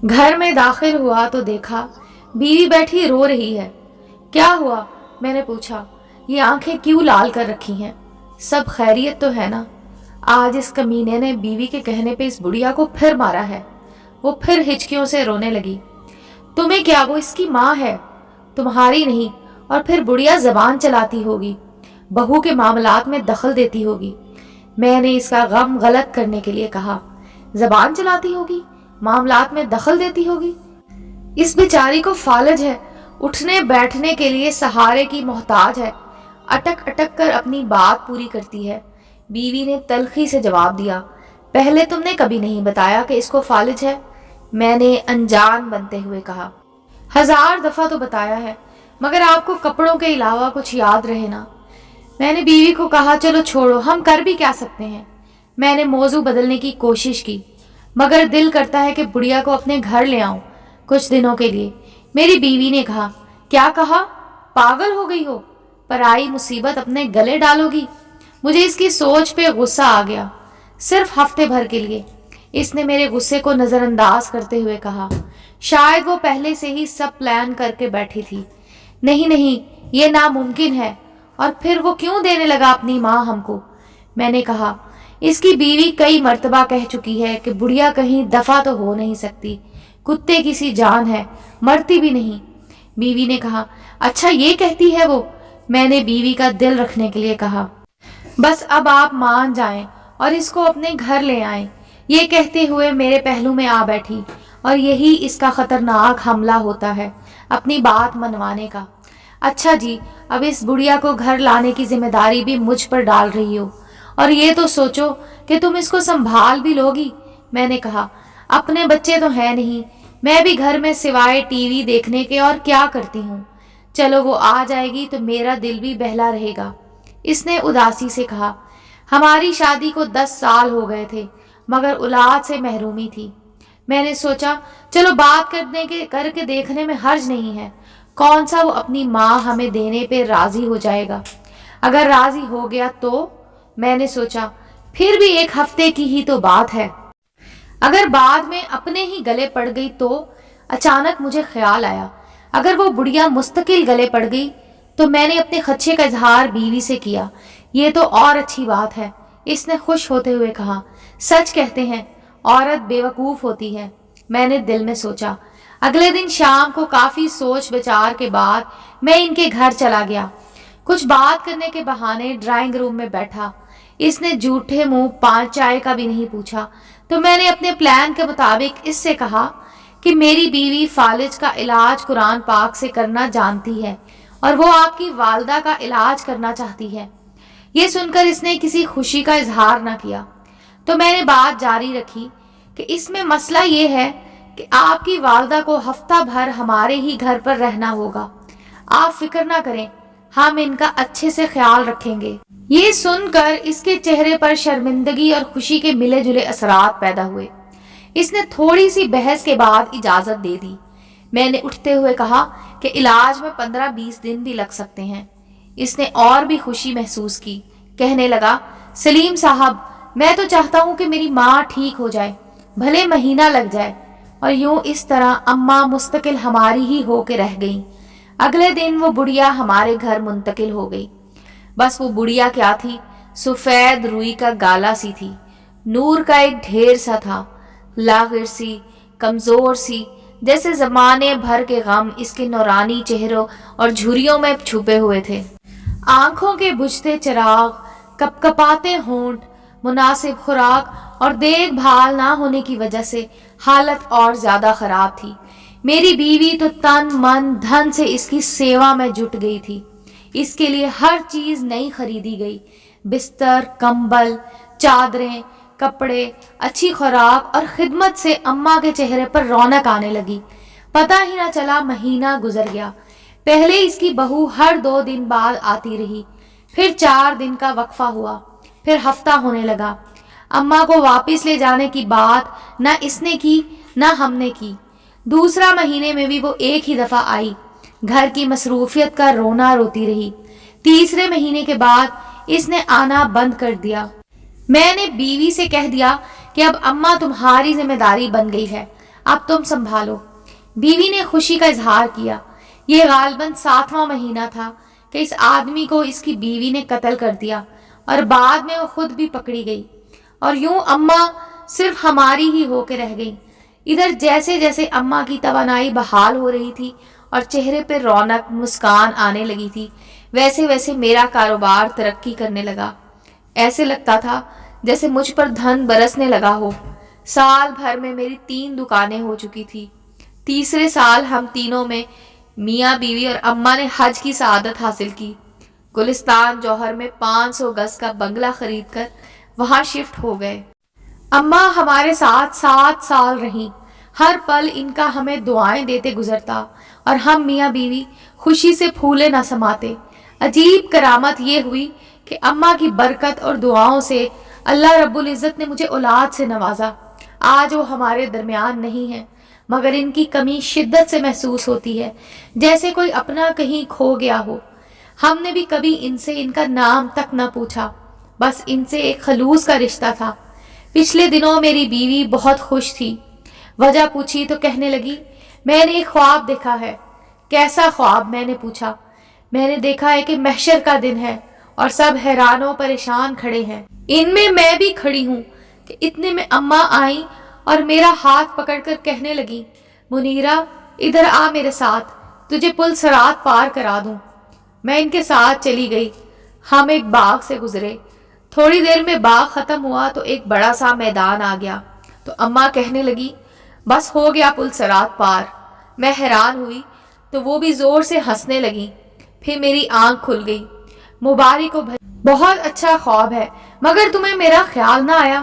घर में दाखिल हुआ तो देखा बीवी बैठी रो रही है। क्या हुआ? मैंने पूछा। ये आंखें क्यों लाल कर रखी हैं? सब खैरियत तो है ना? आज इस कमीने ने बीवी के कहने पे इस बुढ़िया को फिर मारा है। वो फिर हिचकियों से रोने लगी। तुम्हें क्या, वो इसकी माँ है, तुम्हारी नहीं। और फिर बुढ़िया जबान चलाती होगी, बहू के मामलात में दखल देती होगी। मैंने इसका गम गलत करने के लिए कहा। जबान चलाती होगी, मामलात में दखल देती होगी? इस बेचारी को फालज है, उठने बैठने के लिए सहारे की मोहताज है। अटक अटक कर अपनी बात पूरी करती है। बीवी ने तल्खी से जवाब दिया। पहले तुमने कभी नहीं बताया कि इसको फालिज है। मैंने अनजान बनते हुए कहा। 1000 दफा तो बताया है, मगर आपको कपड़ों के अलावा कुछ याद रहे ना। मैंने बीवी को कहा, चलो छोड़ो, हम कर भी क्या सकते हैं। मैंने मौजू बदलने की कोशिश की, मगर दिल करता है कि बुढ़िया को अपने घर ले आऊं कुछ दिनों के लिए। मेरी बीवी ने कहा। क्या कहा? पागल हो गई हो? पराई मुसीबत अपने गले डालोगी? मुझे इसकी सोच पे गुस्सा आ गया। सिर्फ हफ्ते भर के लिए। इसने मेरे गुस्से को नजरअंदाज करते हुए कहा। शायद वो पहले से ही सब प्लान करके बैठी थी। नहीं नहीं, ये नामुमकिन है। और फिर वो क्यों देने लगा अपनी माँ हमको? मैंने कहा, इसकी बीवी कई मर्तबा कह चुकी है कि बुढ़िया कहीं दफा तो हो नहीं सकती, कुत्ते की सी जान है, मरती भी नहीं। बीवी ने कहा, अच्छा ये कहती है वो? मैंने बीवी का दिल रखने के लिए कहा, बस अब आप मान जाएं और इसको अपने घर ले आएं। ये कहते हुए मेरे पहलू में आ बैठी। और यही इसका खतरनाक हमला होता है, अपनी बात मनवाने का। अच्छा जी, अब इस बुढ़िया को घर लाने की जिम्मेदारी भी मुझ पर डाल रही हो, और ये तो सोचो कि तुम इसको संभाल भी लोगी। मैंने कहा, अपने बच्चे तो है नहीं, मैं भी घर में सिवाय टीवी देखने के और क्या करती हूँ। चलो वो आ जाएगी तो मेरा दिल भी बहला रहेगा। इसने उदासी से कहा। हमारी शादी को 10 साल हो गए थे, मगर औलाद से महरूमी थी। मैंने सोचा, चलो बात करके देखने में हर्ज नहीं है। कौन सा वो अपनी माँ हमें देने पे राजी हो जाएगा। अगर राजी हो गया तो? मैंने सोचा, फिर भी 1 हफ्ते की ही तो बात है। अगर बाद में अपने ही गले पड़ गई तो? अचानक मुझे ख्याल आया, अगर वो बुढ़िया मुस्तकिल गले पड़ गई तो? मैंने अपने खदशे का इजहार बीवी से किया। ये तो और अच्छी बात है, इसने खुश होते हुए कहा। सच कहते हैं, औरत बेवकूफ होती है, मैंने दिल में सोचा। अगले दिन शाम को काफी सोच विचार के बाद मैं इनके घर चला गया। कुछ बात करने के बहाने ड्राइंग रूम में बैठा। इसने झूठे मुंह 5 चाय का भी नहीं पूछा, तो मैंने अपने प्लान के मुताबिक इससे कहा कि मेरी बीवी फालिज का इलाज कुरान पाक से करना जानती है और वो आपकी वालदा का इलाज करना चाहती है। ये सुनकर इसने किसी खुशी का इजहार न किया, तो मैंने बात जारी रखी कि इसमें मसला ये है कि आपकी वालदा को हफ्ता भर हमारे ही घर पर रहना होगा। आप फिक्र ना करें, हम इनका अच्छे से ख्याल रखेंगे। ये सुनकर इसके चेहरे पर शर्मिंदगी और खुशी के मिले जुले असरात पैदा हुए। इसने थोड़ी सी बहस के बाद इजाजत दे दी। मैंने उठते हुए कहा कि इलाज में 15-20 दिन भी लग सकते हैं। इसने और भी खुशी महसूस की। कहने लगा, सलीम साहब, मैं तो चाहता हूँ कि मेरी माँ ठीक हो जाए, भले महीना लग जाए। और यूं इस तरह अम्मा मुस्तकिल हमारी ही होके रह गई। अगले दिन वो बुढ़िया हमारे घर मुंतकिल हो गई। बस वो बुढ़िया क्या थी, सफेद रुई का गाला सी थी, नूर का एक ढेर सा था, लागिर सी, कमजोर सी, जैसे जमाने भर के गम इसके नौरानी चेहरों और झुर्रियों में छुपे हुए थे। आंखों के बुझते चिराग, कपकपाते होंठ, मुनासिब खुराक और देखभाल ना होने की वजह से हालत और ज्यादा खराब थी। मेरी बीवी तो तन मन धन से इसकी सेवा में जुट गई थी। इसके लिए हर चीज नई खरीदी गई। बिस्तर, कंबल, चादरें, कपड़े, अच्छी खुराक और खिदमत से अम्मा के चेहरे पर रौनक आने लगी। पता ही ना चला महीना गुजर गया। पहले इसकी बहू हर 2 दिन बाद आती रही, फिर 4 दिन का वक्फा हुआ, फिर हफ्ता होने लगा। अम्मा को वापस ले जाने की बात ना इसने की ना हमने की। दूसरा महीने में भी वो एक ही दफा आई। घर की मसरूफियत का रोना रोती रही। तीसरे महीने के बाद इसने आना बंद कर दिया। मैंने बीवी से कह दिया कि अब अम्मा तुम्हारी जिम्मेदारी बन गई है, अब तुम संभालो। बीवी ने खुशी का इजहार किया। ये गालबन 7वां महीना था कि इस आदमी को इसकी बीवी ने कत्ल कर दिया और बाद में वो खुद भी पकड़ी गई और यूं अम्मा सिर्फ हमारी ही होके रह गई। इधर जैसे जैसे अम्मा की तवानाई बहाल हो रही थी और चेहरे पर रौनक मुस्कान आने लगी थी, वैसे वैसे मेरा कारोबार तरक्की करने लगा। ऐसे लगता था जैसे मुझ पर धन बरसने लगा हो। साल भर में मेरी 3 दुकानें हो चुकी थी। तीसरे साल हम तीनों में, मियाँ बीवी और अम्मा ने हज की सआदत हासिल की। गुलिस्तान जौहर में 500 गज का बंगला खरीद कर वहां शिफ्ट हो गए। अम्मा हमारे साथ 7 साल रहीं। हर पल इनका हमें दुआएं देते गुजरता और हम मियाँ बीवी खुशी से फूले न समाते। अजीब करामत ये हुई कि अम्मा की बरकत और दुआओं से अल्लाह रब्बुल इज़्ज़त ने मुझे औलाद से नवाजा। आज वो हमारे दरमियान नहीं है, मगर इनकी कमी शिद्दत से महसूस होती है, जैसे कोई अपना कहीं खो गया हो। हमने भी कभी इनसे इनका नाम तक न पूछा, बस इनसे एक खलूस का रिश्ता था। पिछले दिनों मेरी बीवी बहुत खुश थी। वजह पूछी तो कहने लगी, मैंने एक ख्वाब देखा है। कैसा ख्वाब? मैंने पूछा। मैंने देखा है कि महशर का दिन है और सब हैरानों परेशान खड़े हैं। इनमें मैं भी खड़ी हूँ कि इतने में अम्मा आई और मेरा हाथ पकड़कर कहने लगी, मुनीरा इधर आ मेरे साथ, तुझे पुल सरात पार करा दूं। मैं इनके साथ चली गई। हम एक बाग से गुजरे। थोड़ी देर में बाग खत्म हुआ तो एक बड़ा सा मैदान आ गया। तो अम्मा कहने लगी, बस हो गया पुल सरात पार। मैं हैरान हुई तो वो भी जोर से हंसने लगी। फिर मेरी आंख खुल गई। मुबारक हो भाई, बहुत अच्छा ख्वाब है, मगर तुम्हें मेरा ख्याल ना आया।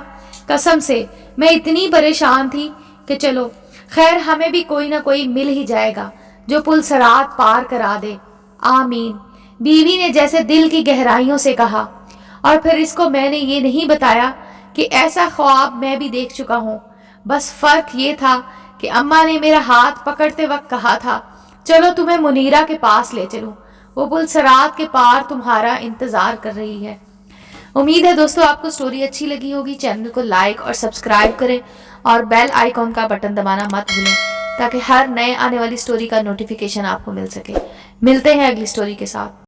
कसम से मैं इतनी परेशान थी कि चलो खैर, हमें भी कोई ना कोई मिल ही जाएगा जो पुल सरात पार करा दे। आमीन, बीवी ने जैसे दिल की गहराइयों से कहा। और फिर इसको मैंने ये नहीं बताया कि ऐसा ख्वाब मैं भी देख चुका हूँ। बस फर्क ये था कि अम्मा ने मेरा हाथ पकड़ते वक्त कहा था, चलो तुम्हें मुनीरा के पास ले चलूं, वो पुल सरात के पार तुम्हारा इंतजार कर रही है। उम्मीद है दोस्तों आपको स्टोरी अच्छी लगी होगी। चैनल को लाइक और सब्सक्राइब करें और बेल आइकॉन का बटन दबाना मत भूलें ताकि हर नए आने वाली स्टोरी का नोटिफिकेशन आपको मिल सके। मिलते हैं अगली स्टोरी के साथ।